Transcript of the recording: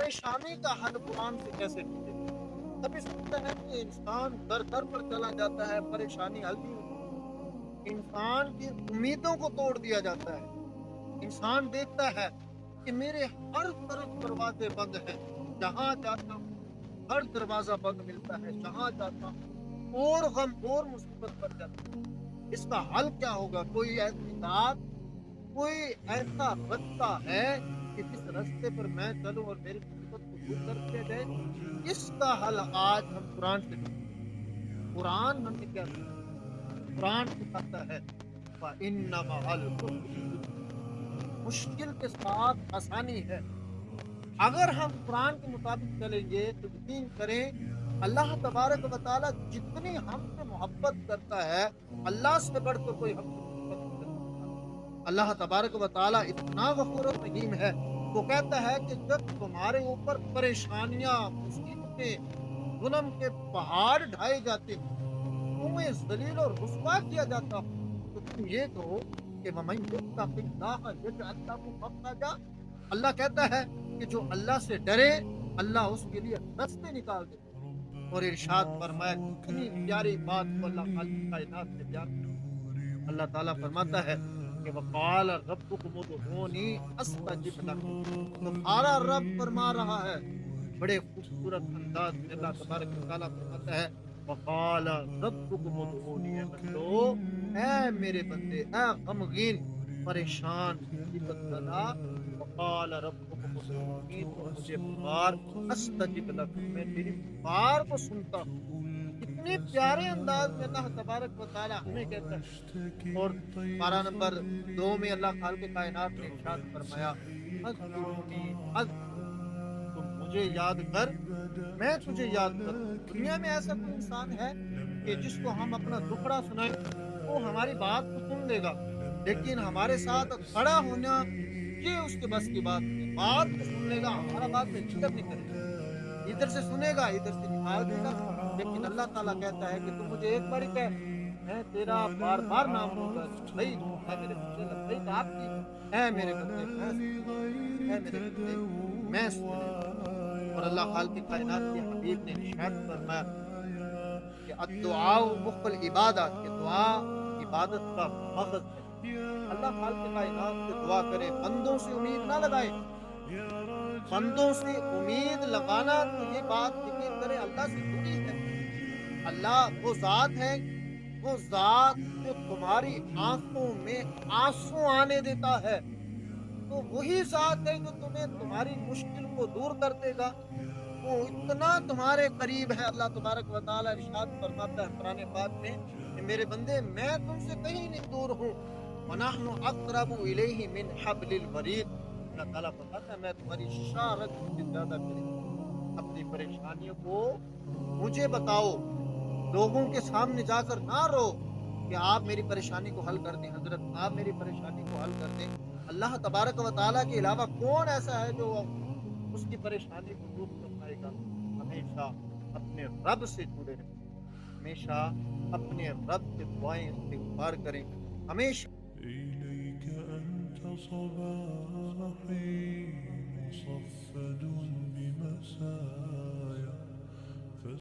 پریشانی کا حل قرآن سے کیسے ملے؟ کبھی سنتا ہے کہ انسان در در پر چلا جاتا ہے، پریشانی حل نہیں ہوتی، انسان کی امیدوں کو توڑ دیا جاتا ہے، انسان دیکھتا ہے کہ میرے ہر طرف دروازے بند ہیں، جہاں جاتا ہوں ہر دروازہ بند ملتا ہے، جہاں جاتا ہوں اور غم اور مصیبت پڑ جاتی ہے۔ اس کا حل کیا ہوگا؟ کوئی ایسی ذات، کوئی ایسا رستہ ہے کہ جس رستے پر میں چلوں اور میری مصیبت کو دور کر دیا جائے؟ اس کا حل آج ہم قرآن سے سنیں۔ قرآن ہمیں کیا سکھاتا ہے؟ قرآن سکھاتا ہے فَإِنَّ مَعَ الْعُسْرِ يُسْرًا، مشکل کے ساتھ آسانی ہے۔ اگر ہم قرآن کے مطابق چلیں گے تو یقین کریں اللہ تبارک و تعالیٰ جتنی ہم سے محبت کرتا ہے، اللہ سے بڑھ کر کوئی ہم سے محبت نہیں کر سکتا۔ اللہ تبارک و تعالیٰ اتنا غفور و رحیم ہے، وہ کہتا ہے کہ جب تمہارے اوپر پریشانیاں، مصیبتیں، ظلم کے پہاڑ ڈھائے جاتے ہیں، تمہیں ذلیل اور رسوا کیا جاتا ہو، تو تم یہ کہو کہ وَمَن يَتَّقِ اللَّهَ يَجْعَلْ لَهُ مَخْرَجًا۔ اللہ کہتا ہے کہ جو اللہ سے ڈرے اللہ اس کے لیے رستے نکال دے۔ اور ارشاد فرمایا، کتنی پیاری بات کو اللہ خالق کائنات نے بیان کی۔ اللہ تعالیٰ فرماتا ہے کہ وقال ربکم ادعونی استجب لکم، تمہارا رب فرما رہا ہے بڑے خوبصورت انداز میں۔ اللہ تبارک و تعالیٰ فرماتا ہے وقال ربکم ادعونی، اے بندو، اے میرے بندے، اے غمگین، پریشان، مصیبت زدہ، وقال ربکم ادعونی، تو مجھے پکار، استجب لکم، میں تیری پکار کو سنتا ہوں۔ کتنے پیارے انداز میں اللہ تبارک و تعالیٰ ہمیں کہتا ہے۔ اور پارہ نمبر 2 میں اللہ خالق کائنات نے ارشاد فرمایا اذکرونی اذکرک، تم مجھے یاد کر میں تجھے یاد کروں۔ دنیا میں ایسا کوئی انسان ہے کہ جس کو ہم اپنا دکھڑا سنائیں وہ ہماری بات کو سن لے گا، لیکن ہمارے ساتھ کھڑا ہونا یہ اس کے بس کی بات نہیں ہے۔ بات تو سن لے گا، ہمارا بات پہ ذکر نہیں کرے گا، ادھر سے سنے گا ادھر سے نکال دے گا۔ لیکن اللہ تعالیٰ کہتا ہے کہ تم مجھے ایک بار کہہ، میں تیرا بار بار نام لوں گا، لبیک اے میرے بندے، لبیک آپ کی، اے میرے بندے میں سنوں گا، اے میرے بندے میں سنے گا۔ اور اللہ خالق کائنات کے حبیب نے ارشاد فرمایا کہ الدعاء مخ العبادات، کہ دعا عبادت کا مغز ہے۔ اللہ خالق کائنات سے دعا کرے، بندوں سے امید نہ لگائے۔ بندوں سے امید لگانا تو یہ بات یقین کرے اللہ سے جڑی ہے۔ اللہ وہ ذات ہے، وہ ذات جو تمہاری آنکھوں میں آنسو آنے دیتا ہے، تو وہی ذات ہے جو تمہیں تمہاری مشکل کو دور کر دے گا۔ وہ اتنا تمہارے قریب ہے۔ اللہ تبارک و تعالیٰ ارشاد فرماتا ہے قرآن پاک میں کہ میرے بندے میں تم سے کہیں نہیں دور ہوں، وَنَحْنُ أَقْرَبُ إِلَيْهِ مِنْ حَبْلِ الْوَرِيدِ۔ اللہ تعالیٰ فرماتا ہے میں تمہاری شارت سے زیادہ قریب۔ اپنی پریشانیوں کو مجھے بتاؤ، لوگوں کے سامنے جا کر نہ رو کہ آپ میری پریشانی کو حل کر دیں، حضرت آپ میری پریشانی کو حل کر دیں۔ اللہ تبارک و تعالیٰ کے علاوہ کون ایسا ہے جو اس کی پریشانی کو دور کر پائے گا؟ ہمیشہ اپنے رب سے جڑے رہیں، ہمیشہ اپنے رب سے دعائیں استغفار کریں، ہمیشہ إليك أنت صباحي مصفد بمساء